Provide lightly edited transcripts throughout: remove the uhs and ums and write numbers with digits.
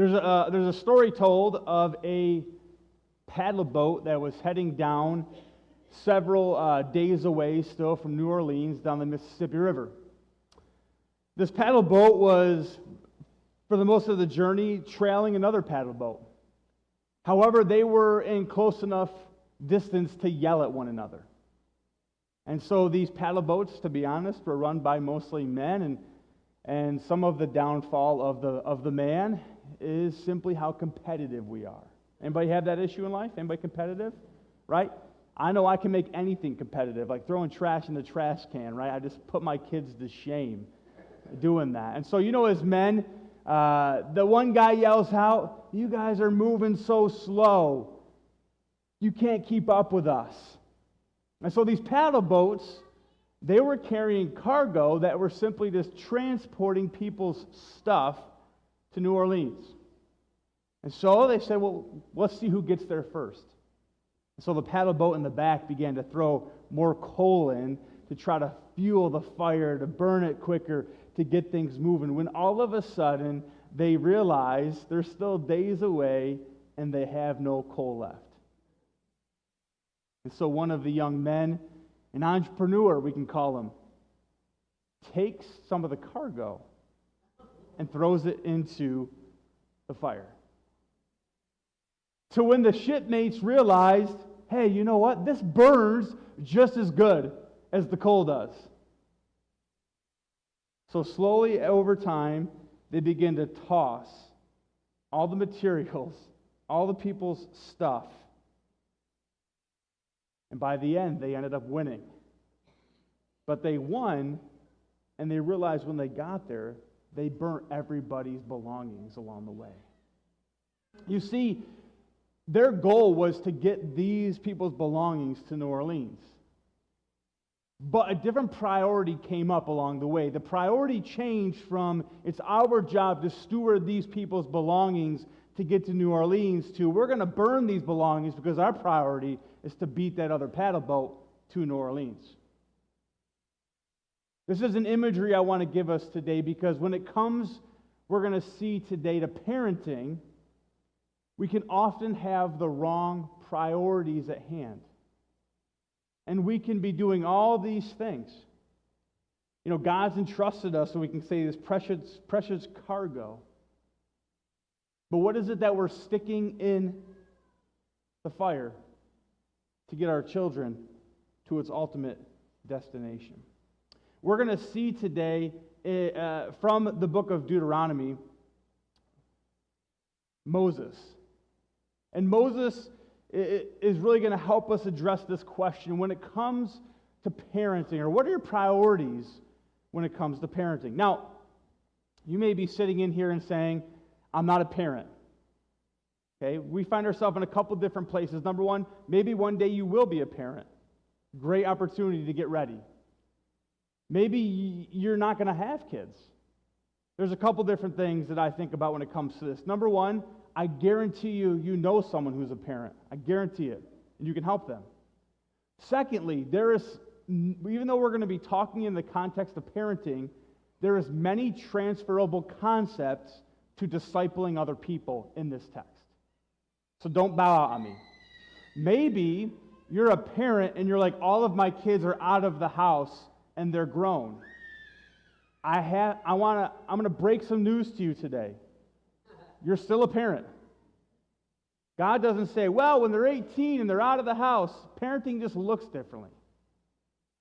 There's a story told of a paddle boat that was heading down several days away still from New Orleans down the Mississippi River. This paddle boat was, for the most of the journey, trailing another paddle boat. However, they were in close enough distance to yell at one another. And so these paddle boats, to be honest, were run by mostly men, and some of the downfall of the man is simply how competitive we are. Anybody have that issue in life? Anybody competitive? Right? I know I can make anything competitive, like throwing trash in the trash can, right? I just put my kids to shame doing that. And so, as men, the one guy yells out, "You guys are moving so slow. You can't keep up with us." And so these paddle boats, they were carrying cargo that were simply just transporting people's stuff to New Orleans. And so they said, well, let's see who gets there first. And so the paddle boat in the back began to throw more coal in to try to fuel the fire, to burn it quicker, to get things moving. When all of a sudden they realize they're still days away and they have no coal left. And so one of the young men, an entrepreneur we can call him, takes some of the cargo and throws it into the fire. So when the shipmates realized, hey, you know what? This burns just as good as the coal does. So slowly over time, they begin to toss all the materials, all the people's stuff. And by the end, they ended up winning. But they won, and they realized when they got there, they burnt everybody's belongings along the way. You see, their goal was to get these people's belongings to New Orleans. But a different priority came up along the way. The priority changed from, it's our job to steward these people's belongings to get to New Orleans, to we're going to burn these belongings because our priority is to beat that other paddle boat to New Orleans. This is an imagery I want to give us today because when it comes, we're going to see today, to parenting, we can often have the wrong priorities at hand. And we can be doing all these things. God's entrusted us, so we can say this precious cargo. But what is it that we're sticking in the fire to get our children to its ultimate destination? We're going to see today from the book of Deuteronomy, Moses. And Moses is really going to help us address this question when it comes to parenting, or what are your priorities when it comes to parenting? Now, you may be sitting in here and saying, I'm not a parent. Okay, we find ourselves in a couple different places. Number one, maybe one day you will be a parent. Great opportunity to get ready. Maybe you're not going to have kids. There's a couple different things that I think about when it comes to this. Number one, I guarantee you know someone who's a parent. I guarantee it. And you can help them. Secondly, even though we're going to be talking in the context of parenting, there is many transferable concepts to discipling other people in this text. So don't bow out on me. Maybe you're a parent and you're like, all of my kids are out of the house and they're grown. I'm going to break some news to you today. You're still a parent. God doesn't say, well, when they're 18 and they're out of the house, parenting just looks differently.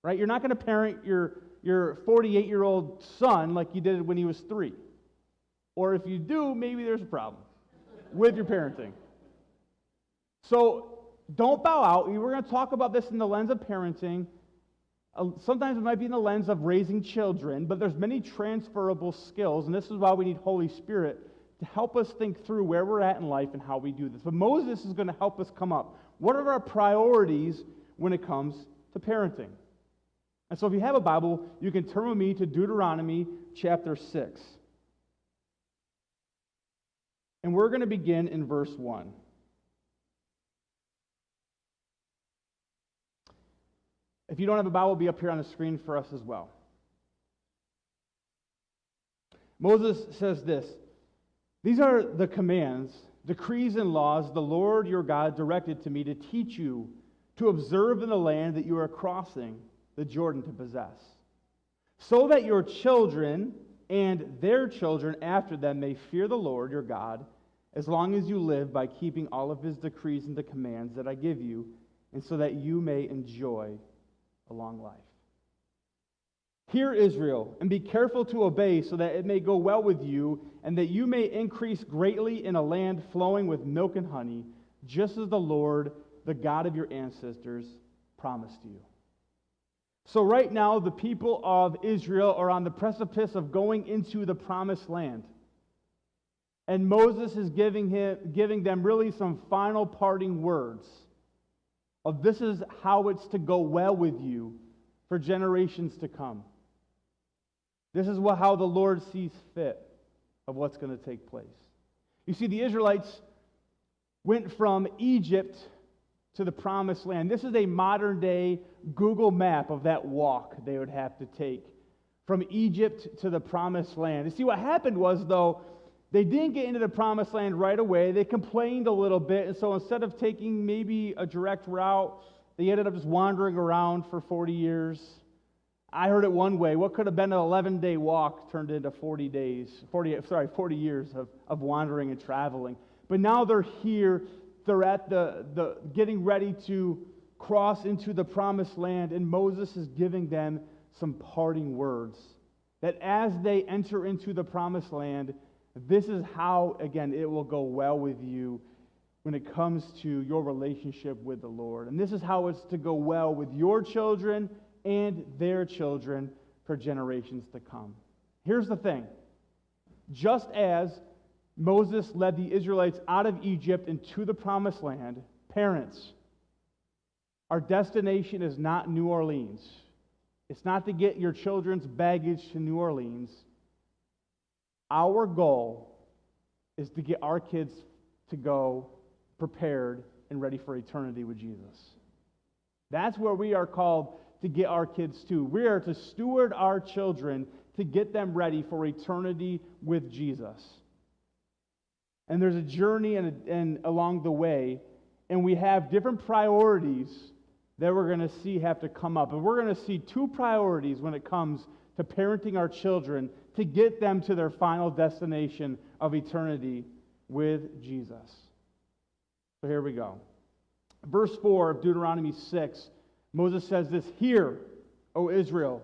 Right? You're not going to parent your 48-year-old son like you did when he was 3. Or if you do, maybe there's a problem with your parenting. So don't bow out. We're going to talk about this in the lens of parenting. Sometimes it might be in the lens of raising children, but there's many transferable skills, and this is why we need Holy Spirit to help us think through where we're at in life and how we do this. But Moses is going to help us come up. What are our priorities when it comes to parenting? And so if you have a Bible, you can turn with me to Deuteronomy chapter 6. And we're going to begin in verse 1. If you don't have a Bible, it'll be up here on the screen for us as well. Moses says this, These are the commands, decrees, and laws the Lord your God directed to me to teach you to observe in the land that you are crossing the Jordan to possess, so that your children and their children after them may fear the Lord your God as long as you live by keeping all of his decrees and the commands that I give you, and so that you may enjoy a long life. Hear, Israel, and be careful to obey, so that it may go well with you, and that you may increase greatly in a land flowing with milk and honey, just as the Lord, the God of your ancestors, promised you. So right now, the people of Israel are on the precipice of going into the promised land. And Moses is giving them really some final parting words of this is how it's to go well with you for generations to come. This is how the Lord sees fit of what's going to take place. You see, the Israelites went from Egypt to the promised land. This is a modern-day Google map of that walk they would have to take from Egypt to the promised land. You see, what happened was, though, they didn't get into the promised land right away. They complained a little bit, and so instead of taking maybe a direct route, they ended up just wandering around for 40 years. I heard it one way. What could have been an 11-day walk turned into 40 years of wandering and traveling. But now they're here. They're at the getting ready to cross into the promised land, and Moses is giving them some parting words. That as they enter into the promised land, this is how, again, it will go well with you when it comes to your relationship with the Lord. And this is how it's to go well with your children and their children for generations to come. Here's the thing. Just as Moses led the Israelites out of Egypt into the promised land, parents, our destination is not New Orleans. It's not to get your children's baggage to New Orleans. Our goal is to get our kids to go prepared and ready for eternity with Jesus. That's where we are called to get our kids to. We are to steward our children to get them ready for eternity with Jesus. And there's a journey and along the way, and we have different priorities that we're going to see have to come up. And we're going to see two priorities when it comes to parenting our children to get them to their final destination of eternity with Jesus. So here we go. Verse 4 of Deuteronomy 6, Moses says this, "Hear, O Israel,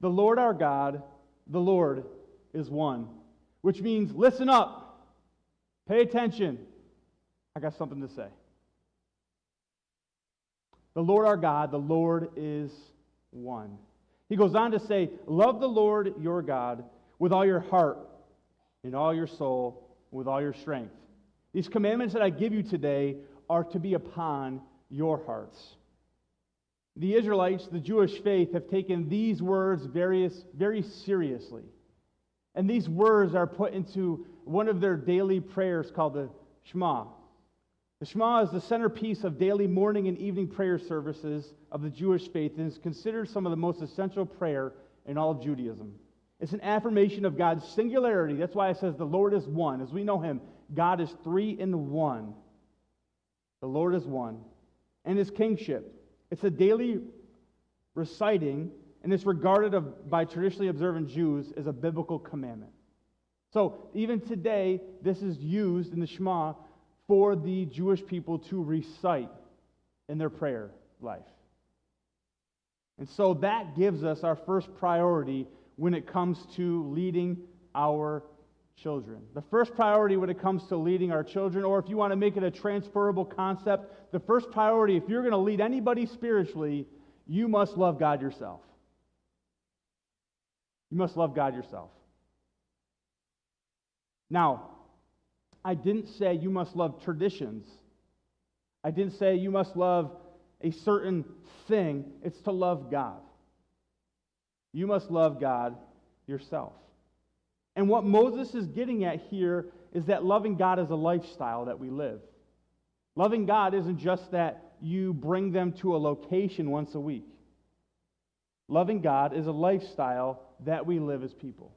the Lord our God, the Lord is one." Which means, listen up, pay attention. I got something to say. The Lord our God, the Lord is one. He goes on to say, love the Lord your God with all your heart and all your soul, with all your strength. These commandments that I give you today are to be upon your hearts. The Israelites, the Jewish faith, have taken these words very seriously. And these words are put into one of their daily prayers called the Shema. The Shema is the centerpiece of daily morning and evening prayer services of the Jewish faith and is considered some of the most essential prayer in all of Judaism. It's an affirmation of God's singularity. That's why it says the Lord is one. As we know him, God is three in one. The Lord is one. And his kingship. It's a daily reciting, and it's regarded by traditionally observant Jews as a biblical commandment. So even today, this is used in the Shema for the Jewish people to recite in their prayer life. And so that gives us our first priority when it comes to leading our children. The first priority when it comes to leading our children, or if you want to make it a transferable concept, the first priority, if you're going to lead anybody spiritually, you must love God yourself. You must love God yourself. Now, I didn't say you must love traditions. I didn't say you must love a certain thing. It's to love God. You must love God yourself. And what Moses is getting at here is that loving God is a lifestyle that we live. Loving God isn't just that you bring them to a location once a week. Loving God is a lifestyle that we live as people.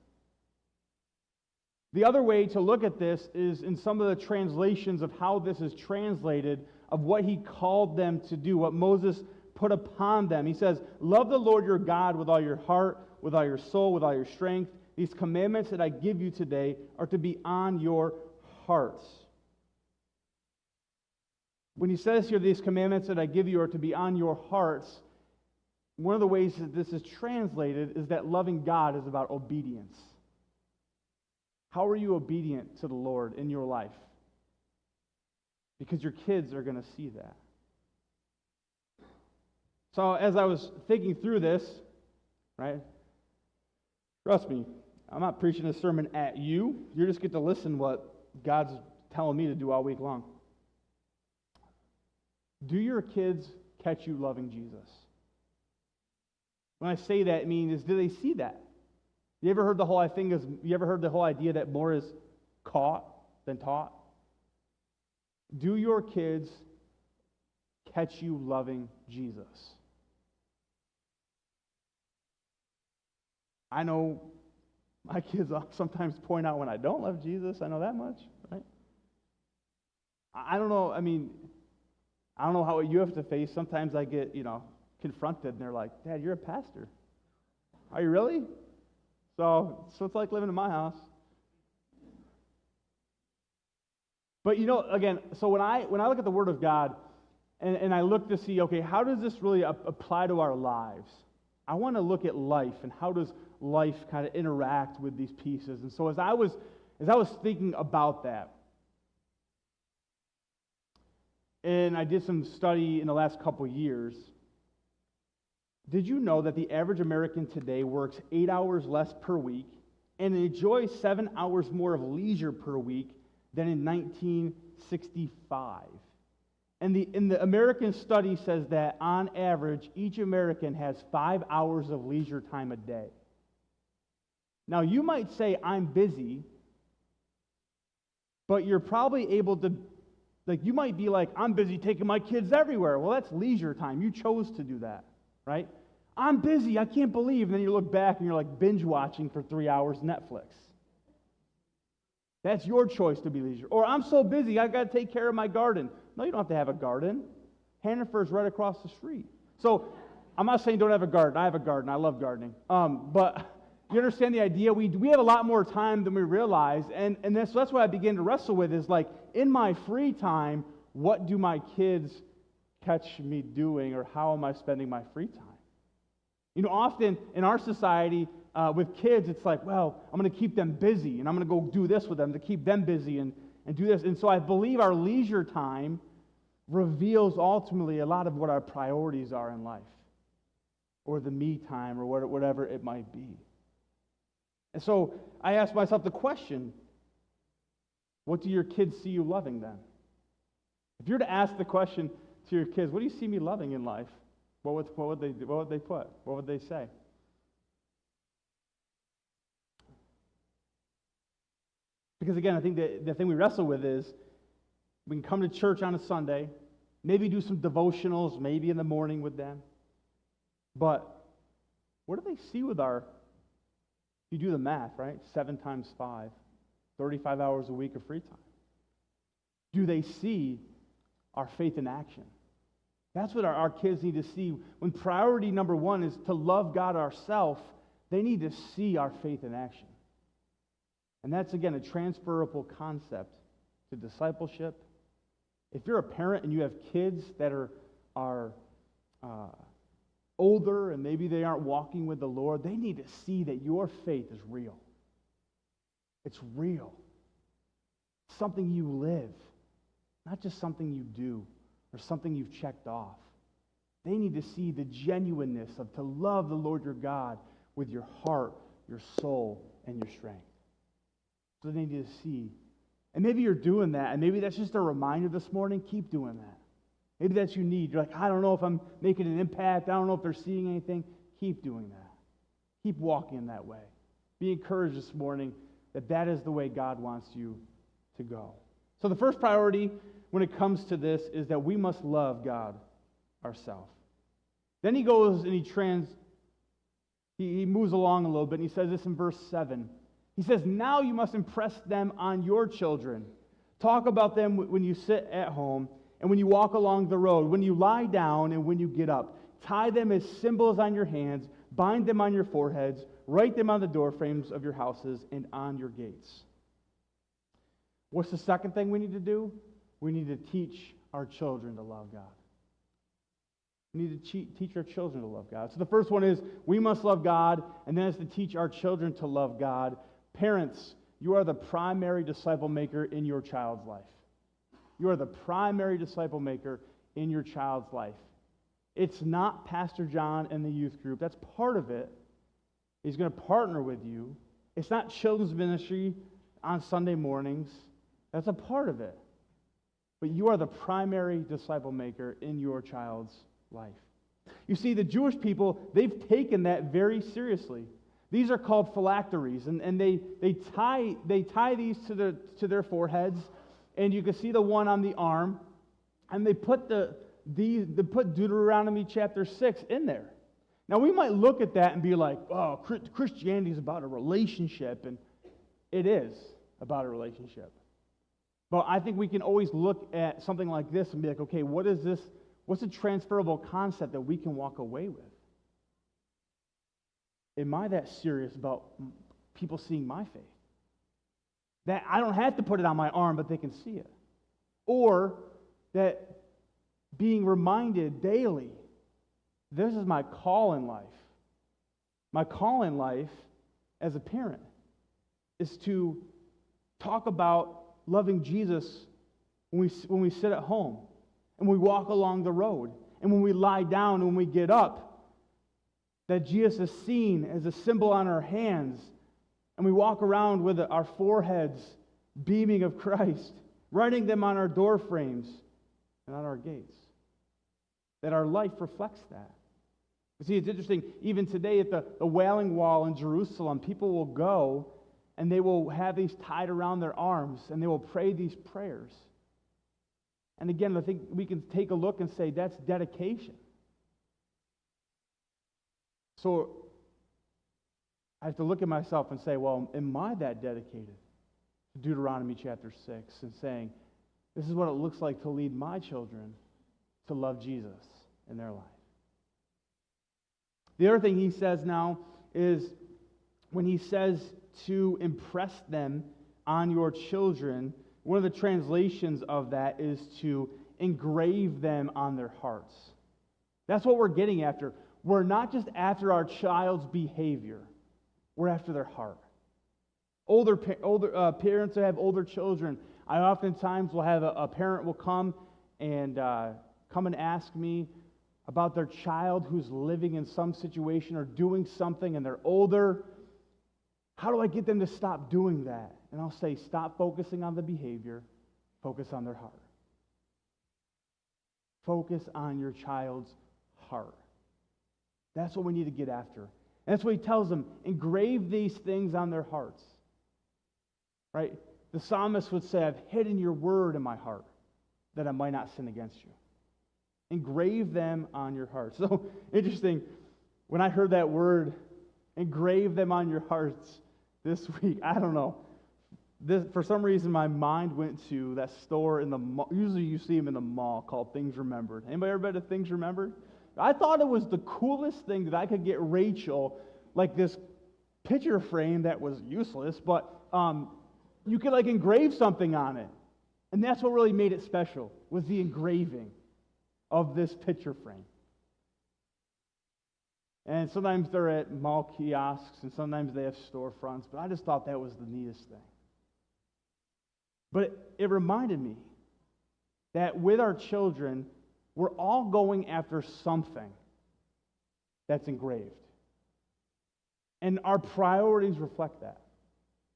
The other way to look at this is in some of the translations of how this is translated, of what he called them to do, what Moses put upon them. He says, love the Lord your God with all your heart, with all your soul, with all your strength. These commandments that I give you today are to be on your hearts. When he says here, these commandments that I give you are to be on your hearts, one of the ways that this is translated is that loving God is about obedience. How are you obedient to the Lord in your life? Because your kids are going to see that. So as I was thinking through this, right, trust me, I'm not preaching a sermon at you. You just get to listen what God's telling me to do all week long. Do your kids catch you loving Jesus? When I say that, it means, do they see that? You ever heard the whole idea that more is caught than taught? Do your kids catch you loving Jesus? I know my kids sometimes point out when I don't love Jesus. I know that much, right? I don't know. I don't know how you have to face. Sometimes I get, confronted, and they're like, Dad, you're a pastor. Are you really? So it's like living in my house. But again, so when I look at the Word of God, and I look to see, okay, how does this really apply to our lives? I want to look at life, and how does life kind of interact with these pieces? And so as I was thinking about that, and I did some study in the last couple years, did you know that the average American today works 8 hours less per week and enjoys 7 hours more of leisure per week than in 1965? And the American study says that on average, each American has 5 hours of leisure time a day. Now, you might say, I'm busy, but you're probably able to, you might be like, I'm busy taking my kids everywhere. Well, that's leisure time. You chose to do that, right? I'm busy, I can't believe. And then you look back and you're like binge watching for 3 hours Netflix. That's your choice to be leisure. Or I'm so busy, I've got to take care of my garden. No, you don't have to have a garden. Hannaford's right across the street. So I'm not saying don't have a garden. I have a garden. I love gardening. But you understand the idea? We have a lot more time than we realize. And that's what I begin to wrestle with is like, in my free time, what do my kids catch me doing, or how am I spending my free time? Often in our society, with kids, it's like, well, I'm going to keep them busy, and I'm going to go do this with them to keep them busy and do this. And so I believe our leisure time reveals ultimately a lot of what our priorities are in life, or the me time, or whatever it might be. And so I asked myself the question, what do your kids see you loving then? If you were to ask the question to your kids, what do you see me loving in life? What would they put? What would they say? Because again, I think the thing we wrestle with is we can come to church on a Sunday, maybe do some devotionals, maybe in the morning with them. But what do they see with if you do the math, right? 7 times 5, 35 hours a week of free time. Do they see our faith in action? That's what our kids need to see. When priority number one is to love God ourselves, they need to see our faith in action. And that's, again, a transferable concept to discipleship. If you're a parent and you have kids that are older and maybe they aren't walking with the Lord, they need to see that your faith is real. It's real. It's something you live, not just something you do or something you've checked off. They need to see the genuineness of to love the Lord your God with your heart, your soul, and your strength. So they need to see. And maybe you're doing that, and maybe that's just a reminder this morning. Keep doing that. Maybe that's you need. You're like, I don't know if I'm making an impact. I don't know if they're seeing anything. Keep doing that. Keep walking in that way. Be encouraged this morning that is the way God wants you to go. So the first priority when it comes to this is that we must love God ourselves. Then he goes and he moves along a little bit, and he says this in verse 7. He says, now you must impress them on your children. Talk about them when you sit at home and when you walk along the road, when you lie down and when you get up. Tie them as symbols on your hands, bind them on your foreheads, write them on the doorframes of your houses and on your gates. What's the second thing we need to do? We need to teach our children to love God. We need to teach our children to love God. So the first one is we must love God, and then it's to teach our children to love God. Parents, you are the primary disciple maker in your child's life. You are the primary disciple maker in your child's life. It's not Pastor John and the youth group. That's part of it. He's going to partner with you. It's not children's ministry on Sunday mornings. That's a part of it. But you are the primary disciple maker in your child's life. You see, the Jewish people, they've taken that very seriously. These are called phylacteries, and they tie these to their foreheads, and you can see the one on the arm, and they put Deuteronomy chapter 6 in there. Now we might look at that and be like, oh, Christianity is about a relationship, and it is about a relationship. But I think we can always look at something like this and be like, okay, what is this? What's a transferable concept that we can walk away with? Am I that serious about people seeing my faith? That I don't have to put it on my arm, but they can see it. Or that being reminded daily, this is my call in life. My call in life as a parent is to talk about loving Jesus when we sit at home and we walk along the road and when we lie down and when we get up. That Jesus is seen as a symbol on our hands, and we walk around with our foreheads beaming of Christ, writing them on our door frames and on our gates. That our life reflects that. You see, it's interesting, even today at the Wailing Wall in Jerusalem, people will go and they will have these tied around their arms, and they will pray these prayers. And again, I think we can take a look and say that's dedication. So I have to look at myself and say, well, am I that dedicated to Deuteronomy chapter 6 and saying, this is what it looks like to lead my children to love Jesus in their life? The other thing he says now is when he says to impress them on your children, one of the translations of that is to engrave them on their hearts. That's what we're getting after. We're not just after our child's behavior. We're after their heart. Older parents that have older children, I oftentimes will have a parent will come and ask me about their child who's living in some situation or doing something and they're older. How do I get them to stop doing that? And I'll say, stop focusing on the behavior, focus on their heart. Focus on your child's heart. That's what we need to get after. And that's what he tells them, engrave these things on their hearts. Right? The psalmist would say, I've hidden your word in my heart that I might not sin against you. Engrave them on your heart. So interesting, when I heard that word, engrave them on your hearts this week, I don't know. For some reason, my mind went to that store in the mall. Usually you see them in the mall called Things Remembered. Anybody ever been to Things Remembered? I thought it was the coolest thing that I could get Rachel, like this picture frame that was useless, but you could like engrave something on it. And that's what really made it special, was the engraving of this picture frame. And sometimes they're at mall kiosks, and sometimes they have storefronts, but I just thought that was the neatest thing. But it reminded me that with our children, we're all going after something that's engraved. And our priorities reflect that.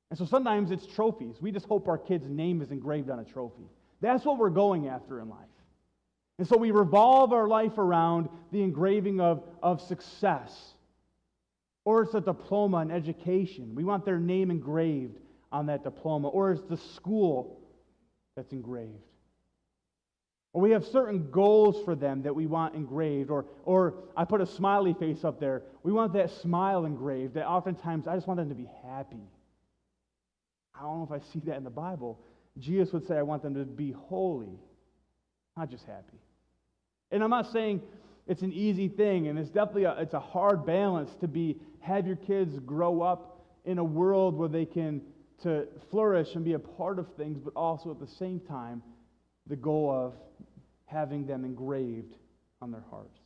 And so sometimes it's trophies. We just hope our kid's name is engraved on a trophy. That's what we're going after in life. And so we revolve our life around the engraving of success. Or it's a diploma in education. We want their name engraved on that diploma. Or it's the school that's engraved. Or we have certain goals for them that we want engraved. Or I put a smiley face up there. We want that smile engraved. That oftentimes I just want them to be happy. I don't know if I see that in the Bible. Jesus would say, I want them to be holy, not just happy. And I'm not saying it's an easy thing, and it's definitely it's a hard balance to have your kids grow up in a world where they can to flourish and be a part of things, but also at the same time, the goal of having them engraved on their hearts.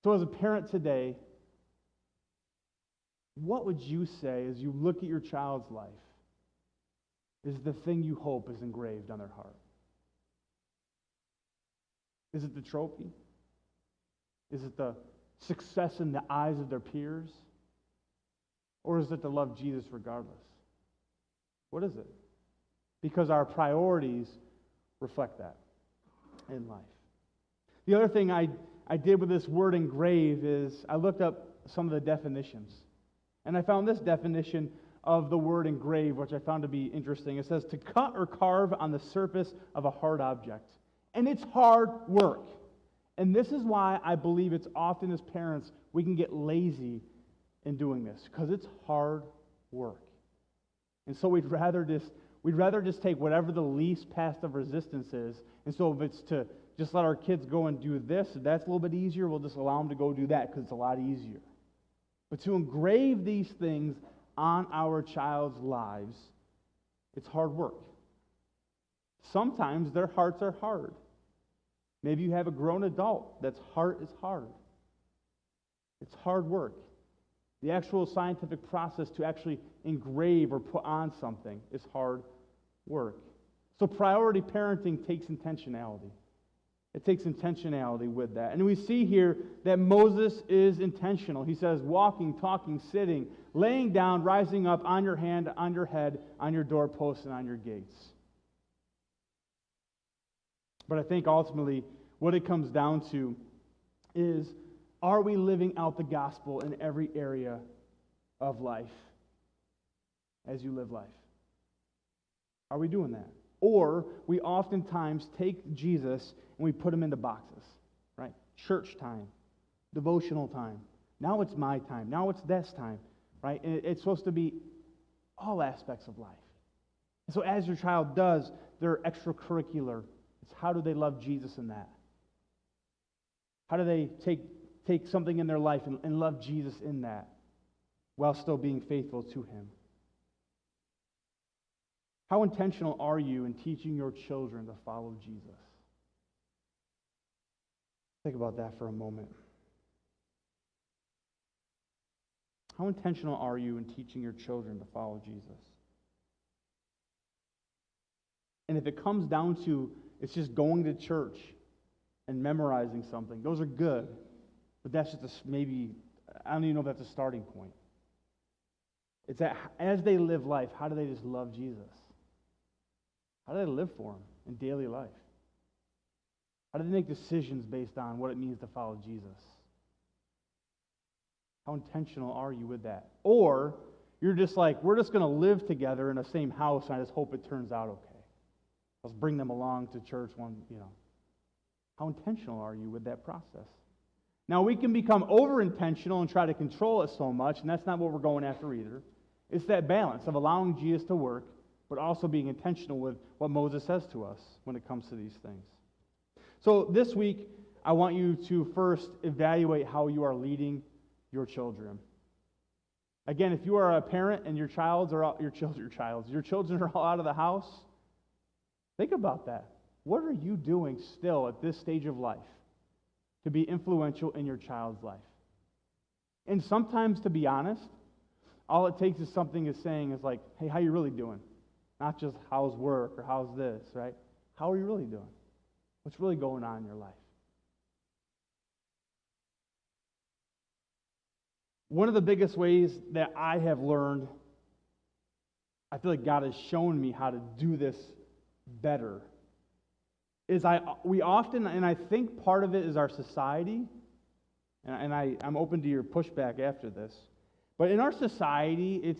So as a parent today, what would you say as you look at your child's life is the thing you hope is engraved on their heart? Is it the trophy? Is it the success in the eyes of their peers? Or is it to love Jesus regardless? What is it? Because our priorities reflect that in life. The other thing I did with this word engrave is I looked up some of the definitions. And I found this definition of the word engrave, which I found to be interesting. It says to cut or carve on the surface of a hard object. And it's hard work. And this is why I believe it's often as parents we can get lazy in doing this, because it's hard work. And so we'd rather just take whatever the least path of resistance is. And so if it's to just let our kids go and do this, if that's a little bit easier, we'll just allow them to go do that because it's a lot easier. But to engrave these things on our child's lives, it's hard work. Sometimes their hearts are hard. Maybe you have a grown adult that's heart is hard. It's hard work. The actual scientific process to actually engrave or put on something is hard work. So priority parenting takes intentionality. It takes intentionality with that. And we see here that Moses is intentional. He says, walking, talking, sitting, laying down, rising up, on your hand, on your head, on your doorposts, and on your gates. But I think ultimately what it comes down to is, are we living out the gospel in every area of life as you live life? Are we doing that? Or we oftentimes take Jesus and we put him into boxes, right? Church time, devotional time. Now it's my time. Now it's this time, right? And it's supposed to be all aspects of life. And so as your child does their extracurricular, it's how do they love Jesus in that? How do they take something in their life and love Jesus in that while still being faithful to him? How intentional are you in teaching your children to follow Jesus? Think about that for a moment. How intentional are you in teaching your children to follow Jesus? And if it comes down to it's just going to church and memorizing something, those are good. But that's just maybe, I don't even know if that's a starting point. It's that as they live life, how do they just love Jesus? How do they live for him in daily life? How do they make decisions based on what it means to follow Jesus? How intentional are you with that? Or you're just like, we're just going to live together in the same house and I just hope it turns out okay. Let's bring them along to church How intentional are you with that process? Now, we can become over-intentional and try to control it so much, and that's not what we're going after either. It's that balance of allowing Jesus to work, but also being intentional with what Moses says to us when it comes to these things. So this week, I want you to first evaluate how you are leading your children. Again, if you are a parent and your children are all out of the house, think about that. What are you doing still at this stage of life to be influential in your child's life? And sometimes, to be honest, all it takes is something is saying is like, hey, how you really doing? Not just how's work or how's this, right? How are you really doing? What's really going on in your life? One of the biggest ways that I have learned, I feel like God has shown me how to do this better, is we often, and I think part of it is our society, and I'm open to your pushback after this, but in our society,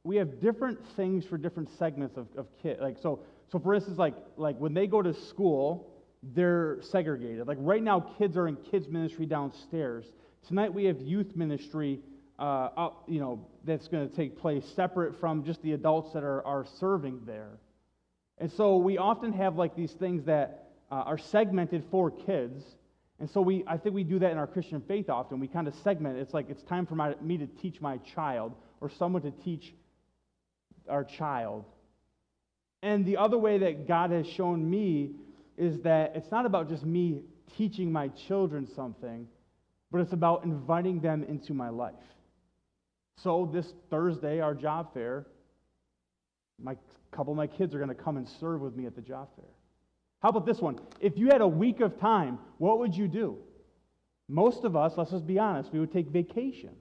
we have different things for different segments of kids. So for instance, like when they go to school, they're segregated. Like right now, kids are in kids ministry downstairs. Tonight we have youth ministry that's going to take place separate from just the adults that are serving there. And so we often have like these things that are segmented for kids. And so I think we do that in our Christian faith often. We kind of segment. It's like it's time for me to teach my child, or someone to teach our child. And the other way that God has shown me is that it's not about just me teaching my children something, but it's about inviting them into my life. So this Thursday, our job fair, a couple of my kids are going to come and serve with me at the job fair. How about this one? If you had a week of time, what would you do? Most of us, let's just be honest, we would take vacation.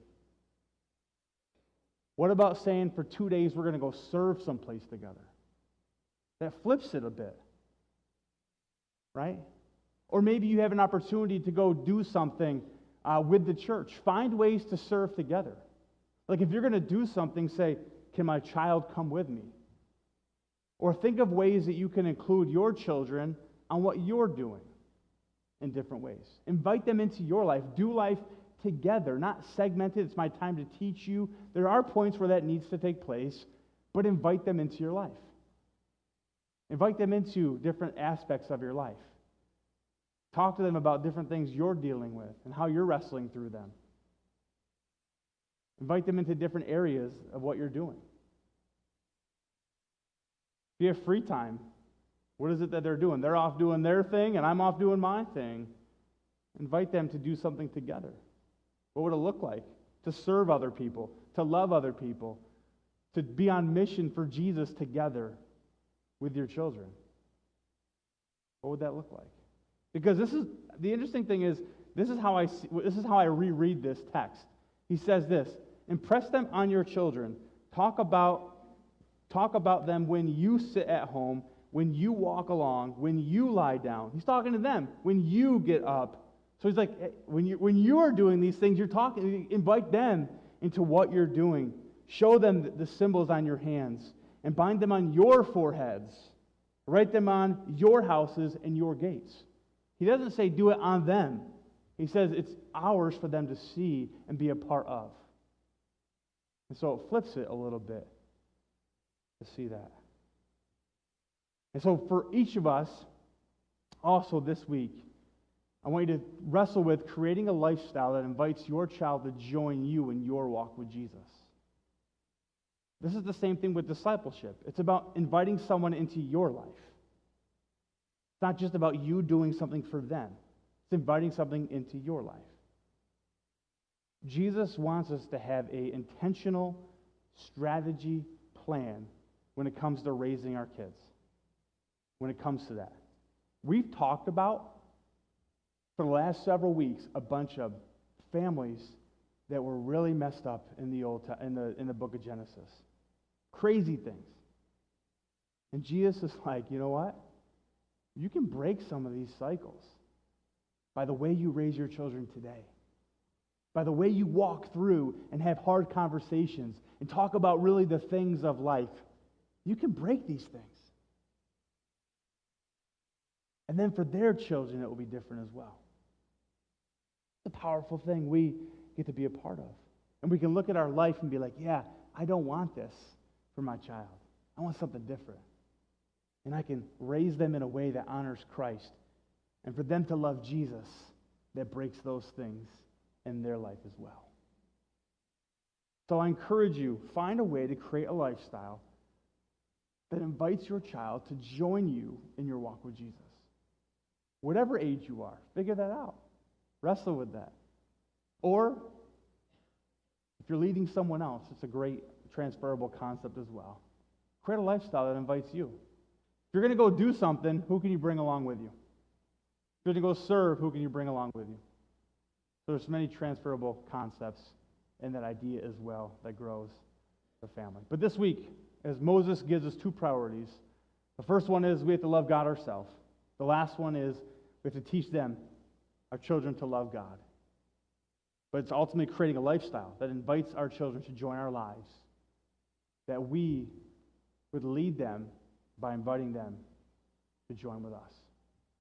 What about saying for 2 days we're going to go serve someplace together? That flips it a bit, right? Or maybe you have an opportunity to go do something with the church. Find ways to serve together. Like if you're going to do something, say, can my child come with me? Or think of ways that you can include your children on what you're doing in different ways. Invite them into your life. Do life together, not segmented. It's my time to teach you. There are points where that needs to take place, but invite them into your life. Invite them into different aspects of your life. Talk to them about different things you're dealing with and how you're wrestling through them. Invite them into different areas of what you're doing. If you have free time, what is it that they're doing? They're off doing their thing, and I'm off doing my thing. Invite them to do something together. What would it look like? To serve other people, to love other people, to be on mission for Jesus together with your children. What would that look like? Because the interesting thing is, this is how I reread this text. He says this: impress them on your children. Talk about them when you sit at home, when you walk along, when you lie down. He's talking to them when you get up. So he's like, when you are doing these things, invite them into what you're doing. Show them the symbols on your hands and bind them on your foreheads. Write them on your houses and your gates. He doesn't say do it on them. He says it's ours for them to see and be a part of. And so it flips it a little bit to see that. And so for each of us, also this week, I want you to wrestle with creating a lifestyle that invites your child to join you in your walk with Jesus. This is the same thing with discipleship. It's about inviting someone into your life. It's not just about you doing something for them. It's inviting something into your life. Jesus wants us to have an intentional strategy plan when it comes to raising our kids. When it comes to that. We've talked about, for the last several weeks, a bunch of families that were really messed up in the book of Genesis. Crazy things. And Jesus is like, you know what? You can break some of these cycles by the way you raise your children today. By the way you walk through and have hard conversations and talk about really the things of life. You can break these things. And then for their children, it will be different as well. It's a powerful thing we get to be a part of. And we can look at our life and be like, yeah, I don't want this for my child. I want something different. And I can raise them in a way that honors Christ. And for them to love Jesus, that breaks those things in their life as well. So I encourage you, find a way to create a lifestyle that invites your child to join you in your walk with Jesus. Whatever age you are, figure that out. Wrestle with that. Or, if you're leading someone else, it's a great transferable concept as well. Create a lifestyle that invites you. If you're going to go do something, who can you bring along with you? If you're going to go serve, who can you bring along with you? So there's many transferable concepts in that idea as well that grows the family. But this week, as Moses gives us two priorities, the first one is we have to love God ourselves. The last one is we have to teach them, our children, to love God. But it's ultimately creating a lifestyle that invites our children to join our lives, that we would lead them by inviting them to join with us.